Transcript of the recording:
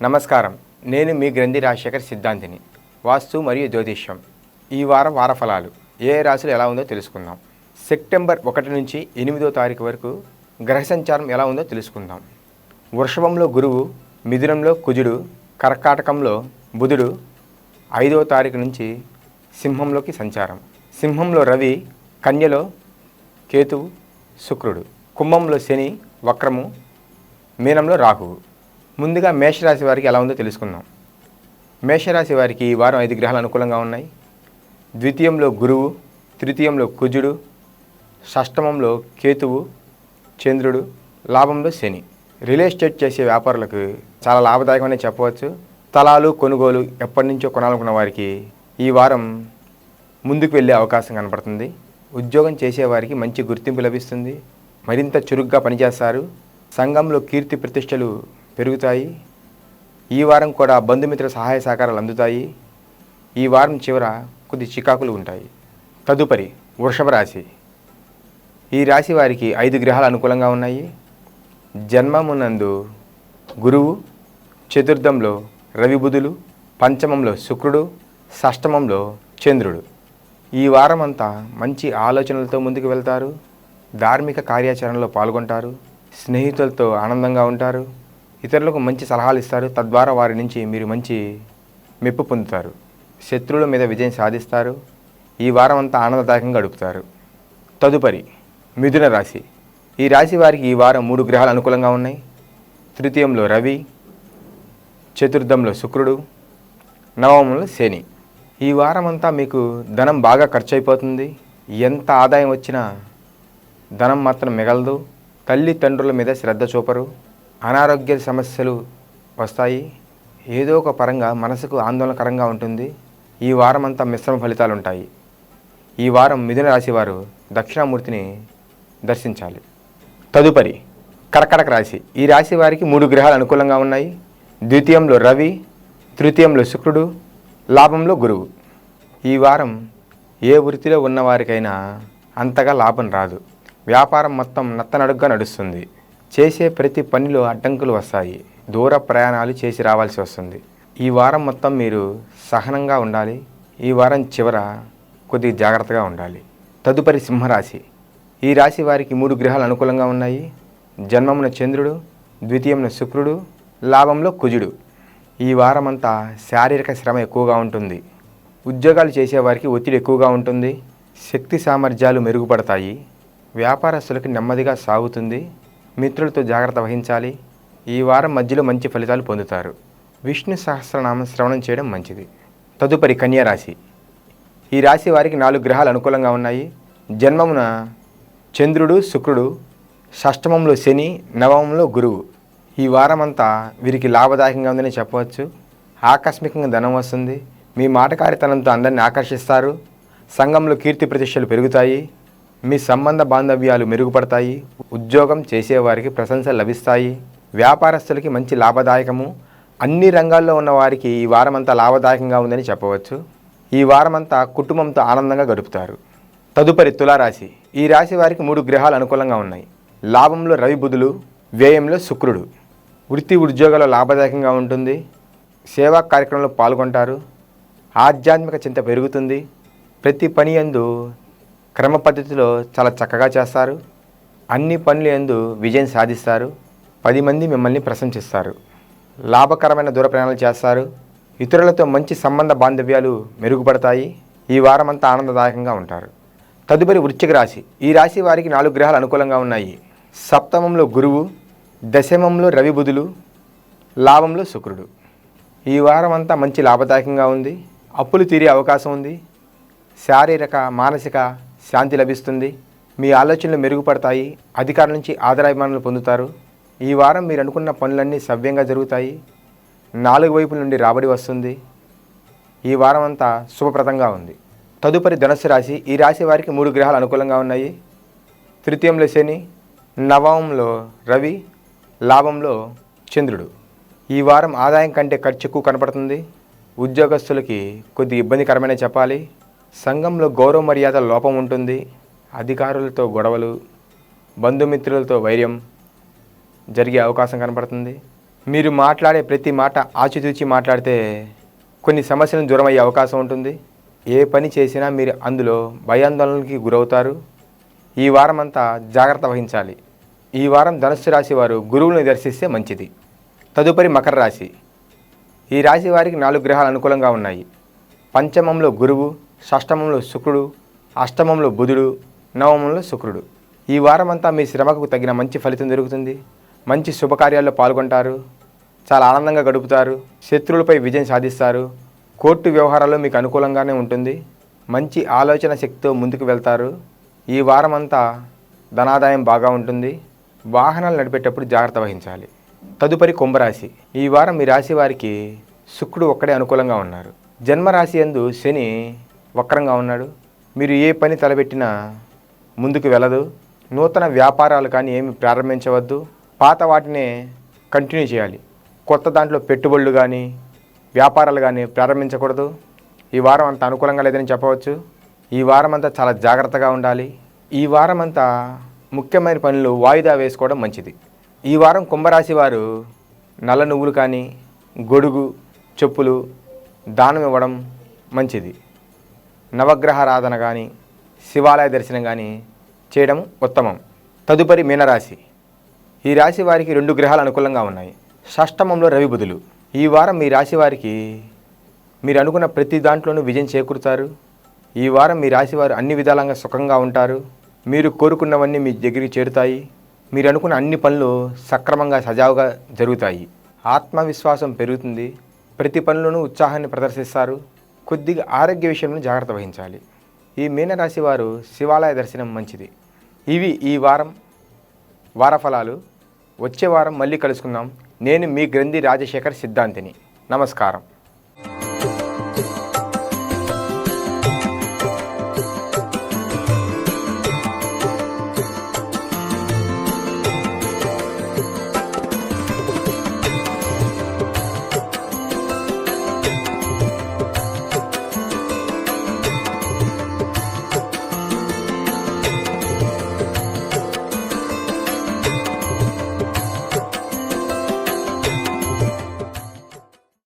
నమస్కారం. నేను మీ గ్రంథి రాజశేఖర్ సిద్ధాంతిని. వాస్తు మరియు జ్యోతిష్యం ఈ వారం వారఫలాలు ఏ రాశులు ఎలా ఉందో తెలుసుకుందాం. సెప్టెంబర్ 1 నుంచి 8వ తారీఖు వరకు గ్రహ సంచారం ఎలా ఉందో తెలుసుకుందాం. వృషభంలో గురువు, మిథునంలో కుజుడు, కర్కాటకంలో బుధుడు 5వ తారీఖు నుంచి సింహంలోకి సంచారం. సింహంలో రవి, కన్యలో కేతువు, శుక్రుడు, కుంభంలో శని వక్రము, మీనంలో రాహువు. ముందుగా మేషరాశి వారికి ఎలా ఉందో తెలుసుకుందాం. మేషరాశి వారికి ఈ వారం 5 గ్రహాలు అనుకూలంగా ఉన్నాయి. ద్వితీయంలో గురువు, తృతీయంలో కుజుడు, షష్టమంలో కేతువు, చంద్రుడు, లాభంలో శని. రియల్ ఎస్టేట్ చేసే వ్యాపారులకు చాలా లాభదాయకమని చెప్పవచ్చు. స్థలాలు కొనుగోలు ఎప్పటి నుంచో కొనాలనుకున్న వారికి ఈ వారం ముందుకు వెళ్ళే అవకాశం కనపడుతుంది. ఉద్యోగం చేసేవారికి మంచి గుర్తింపు లభిస్తుంది. మరింత చురుగ్గా పనిచేస్తారు. సంఘంలో కీర్తి ప్రతిష్టలు పెరుగుతాయి. ఈ వారం కూడా బంధుమిత్రుల సహాయ సహకారాలు అందుతాయి. ఈ వారం చివర కొద్ది చికాకులు ఉంటాయి. తదుపరి వృషభ రాశి. ఈ రాశి వారికి 5 గ్రహాలు అనుకూలంగా ఉన్నాయి. జన్మమునందు గురువు, చతుర్థంలో రవి బుధులు, పంచమంలో శుక్రుడు, షష్టమంలో చంద్రుడు. ఈ వారం అంతా మంచి ఆలోచనలతో ముందుకు వెళ్తారు. ధార్మిక కార్యాచరణలో పాల్గొంటారు. స్నేహితులతో ఆనందంగా ఉంటారు. ఇతరులకు మంచి సలహాలు ఇస్తారు. తద్వారా వారి నుంచి మీరు మంచి మెప్పు పొందుతారు. శత్రువుల మీద విజయం సాధిస్తారు. ఈ వారం అంతా ఆనందదాయకంగా గడుపుతారు. తదుపరి మిథున రాశి. ఈ రాశి వారికి ఈ వారం 3 గ్రహాలు అనుకూలంగా ఉన్నాయి. తృతీయంలో రవి, చతుర్థంలో శుక్రుడు, నవమంలో శని. ఈ వారం అంతా మీకు ధనం బాగా ఖర్చు అయిపోతుంది. ఎంత ఆదాయం వచ్చినా ధనం మాత్రం మిగలదు. తల్లిదండ్రుల మీద శ్రద్ధ చూపరు. అనారోగ్య సమస్యలు వస్తాయి. ఏదో ఒక పరంగా మనసుకు ఆందోళనకరంగా ఉంటుంది. ఈ వారం అంతా మిశ్రమ ఫలితాలు ఉంటాయి. ఈ వారం మిథున రాశి వారు దక్షిణామూర్తిని దర్శించాలి. తదుపరి కర్కాటక రాశి. ఈ రాశి వారికి 3 గ్రహాలు అనుకూలంగా ఉన్నాయి. ద్వితీయంలో రవి, తృతీయంలో శుక్రుడు, లాభంలో గురువు. ఈ వారం ఏ వృత్తిలో ఉన్నవారికైనా అంతగా లాభం రాదు. వ్యాపారం మొత్తం నత్తనడుగ్గా నడుస్తుంది. చేసే ప్రతి పనిలో అడ్డంకులు వస్తాయి. దూర ప్రయాణాలు చేసి రావాల్సి వస్తుంది. ఈ వారం మొత్తం మీరు సహనంగా ఉండాలి. ఈ వారం చివర కొద్దిగా జాగ్రత్తగా ఉండాలి. తదుపరి సింహరాశి. ఈ రాశి వారికి 3 గ్రహాలు అనుకూలంగా ఉన్నాయి. జన్మమున చంద్రుడు, ద్వితీయంలో శుక్రుడు, లాభంలో కుజుడు. ఈ వారం అంతా శారీరక శ్రమ ఎక్కువగా ఉంటుంది. ఉద్యోగాలు చేసేవారికి ఒత్తిడి ఎక్కువగా ఉంటుంది. శక్తి సామర్థ్యాలు మెరుగుపడతాయి. వ్యాపారస్తులకు నెమ్మదిగా సాగుతుంది. మిత్రులతో జాగ్రత్త వహించాలి. ఈ వారం మధ్యలో మంచి ఫలితాలు పొందుతారు. విష్ణు సహస్రనామం శ్రవణం చేయడం మంచిది. తదుపరి కన్యా రాశి. ఈ రాశి వారికి 4 గ్రహాలు అనుకూలంగా ఉన్నాయి. జన్మమున చంద్రుడు, శుక్రుడు, షష్టమంలో శని, నవమంలో గురువు. ఈ వారం అంతా వీరికి లాభదాయకంగా ఉందని చెప్పవచ్చు. ఆకస్మికంగా ధనం వస్తుంది. మీ మాటకారితనంతో అందరిని ఆకర్షిస్తారు. సంఘంలో కీర్తి ప్రతిష్టలు పెరుగుతాయి. మీ సంబంధ బాంధవ్యాలు మెరుగుపడతాయి. ఉద్యోగం చేసేవారికి ప్రశంసలు లభిస్తాయి. వ్యాపారస్తులకి మంచి లాభదాయకము. అన్ని రంగాల్లో ఉన్న వారికి ఈ వారం అంతా లాభదాయకంగా ఉందని చెప్పవచ్చు. ఈ వారం అంతా కుటుంబంతో ఆనందంగా గడుపుతారు. తదుపరి తులారాశి. ఈ రాశి వారికి 3 గ్రహాలు అనుకూలంగా ఉన్నాయి. లాభంలో రవి బుధులు, వ్యయంలో శుక్రుడు. వృత్తి ఉద్యోగాల్లో లాభదాయకంగా ఉంటుంది. సేవా కార్యక్రమంలో పాల్గొంటారు. ఆధ్యాత్మిక చింత పెరుగుతుంది. ప్రతి పని యందు క్రమ పద్ధతిలో చాలా చక్కగా చేస్తారు. అన్ని పనులు యందు విజయం సాధిస్తారు. 10 మంది మిమ్మల్ని ప్రశంసిస్తారు. లాభకరమైన దూర ప్రయాణాలు చేస్తారు. ఇతరులతో మంచి సంబంధ బాంధవ్యాలు మెరుగుపడతాయి. ఈ వారం అంతా ఆనందదాయకంగా ఉంటారు. తదుపరి వృశ్చిక రాశి. ఈ రాశి వారికి 4 గ్రహాలు అనుకూలంగా ఉన్నాయి. సప్తమంలో గురువు, దశమంలో రవి బుధులు, లాభంలో శుక్రుడు. ఈ వారం అంతా మంచి లాభదాయకంగా ఉంది. అప్పులు తీరే అవకాశం ఉంది. శారీరక మానసిక శాంతి లభిస్తుంది. మీ ఆలోచనలు మెరుగుపడతాయి. అధికారుల నుంచి ఆదరాభిమానాలు పొందుతారు. ఈ వారం మీరు అనుకున్న పనులన్నీ సవ్యంగా జరుగుతాయి. 4 వైపుల నుండి రాబడి వస్తుంది. ఈ వారం అంతా శుభప్రదంగా ఉంది. తదుపరి ధనుస్సు రాశి. ఈ రాశి వారికి 3 గ్రహాలు అనుకూలంగా ఉన్నాయి. తృతీయంలో శని, నవమంలో రవి, లాభంలో చంద్రుడు. ఈ వారం ఆదాయం కంటే ఖర్చు ఎక్కువ కనపడుతుంది. ఉద్యోగస్తులకి కొద్ది ఇబ్బందికరమైన చెప్పాలి. సంఘంలో గౌరవ మర్యాద లోపం ఉంటుంది. అధికారులతో గొడవలు, బంధుమిత్రులతో వైర్యం జరిగే అవకాశం కనపడుతుంది. మీరు మాట్లాడే ప్రతి మాట ఆచితూచి మాట్లాడితే కొన్ని సమస్యలను దూరం అయ్యే అవకాశం ఉంటుంది. ఏ పని చేసినా మీరు అందులో భయాందోళనకి గురవుతారు. ఈ వారం అంతా జాగ్రత్త వహించాలి. ఈ వారం ధనుస్సు రాశి వారు గురువుని దర్శిస్తే మంచిది. తదుపరి మకర రాశి. ఈ రాశి వారికి 4 గ్రహాలు అనుకూలంగా ఉన్నాయి. పంచమంలో గురువు, షష్టమంలో శుక్రుడు, అష్టమంలో బుధుడు, నవమంలో శుక్రుడు. ఈ వారం అంతా మీ శ్రమకు తగిన మంచి ఫలితం దొరుకుతుంది. మంచి శుభకార్యాల్లో పాల్గొంటారు. చాలా ఆనందంగా గడుపుతారు. శత్రువులపై విజయం సాధిస్తారు. కోర్టు వ్యవహారాల్లో మీకు అనుకూలంగానే ఉంటుంది. మంచి ఆలోచన శక్తితో ముందుకు వెళ్తారు. ఈ వారం అంతా ధనాదాయం బాగా ఉంటుంది. వాహనాలు నడిపేటప్పుడు జాగ్రత్త వహించాలి. తదుపరి కుంభరాశి. ఈ వారం మీ రాశి వారికి శుక్రుడు ఒక్కడే అనుకూలంగా ఉన్నారు. జన్మరాశి యందు శని వక్రంగా ఉన్నాడు. మీరు ఏ పని తలపెట్టినా ముందుకు వెళ్ళదు. నూతన వ్యాపారాలు కానీ ఏమి ప్రారంభించవద్దు. పాత వాటినే కంటిన్యూ చేయాలి. కొత్త దాంట్లో పెట్టుబడులు కానీ వ్యాపారాలు కానీ ప్రారంభించకూడదు. ఈ వారం అంత అనుకూలంగా లేదని చెప్పవచ్చు. ఈ వారం అంతా చాలా జాగ్రత్తగా ఉండాలి. ఈ వారం అంతా ముఖ్యమైన పనులు వాయిదా వేసుకోవడం మంచిది. ఈ వారం కుంభరాశి వారు నల్ల నువ్వులు కానీ గొడుగు చెప్పులు దానం ఇవ్వడం మంచిది. నవగ్రహారాధన కానీ శివాలయ దర్శనం కానీ చేయడం ఉత్తమం. తదుపరి మీనరాశి. ఈ రాశి వారికి 2 గ్రహాలు అనుకూలంగా ఉన్నాయి. షష్టమంలో రవి బుధులు. ఈ వారం మీ రాశి వారికి మీరు అనుకున్న ప్రతి దాంట్లోనూ విజయం చేకూరుతారు. ఈ వారం మీ రాశి వారు అన్ని విధాలంగా సుఖంగా ఉంటారు. మీరు కోరుకున్నవన్నీ మీ దగ్గరికి చేరుతాయి. మీరు అనుకున్న అన్ని పనులు సక్రమంగా సజావుగా జరుగుతాయి. ఆత్మవిశ్వాసం పెరుగుతుంది. ప్రతి పనులను ఉత్సాహాన్ని ప్రదర్శిస్తారు. కొద్దిగా ఆరోగ్య విషయంలో జాగ్రత్త వహించాలి. ఈ మీనరాశి వారు శివాలయ దర్శనం మంచిది. ఇవి ఈ వారం వారఫలాలు. వచ్చే వారం మళ్ళీ కలుసుకుందాం. నేను మీ గ్రంథి రాజశేఖర్ సిద్ధాంతిని. నమస్కారం.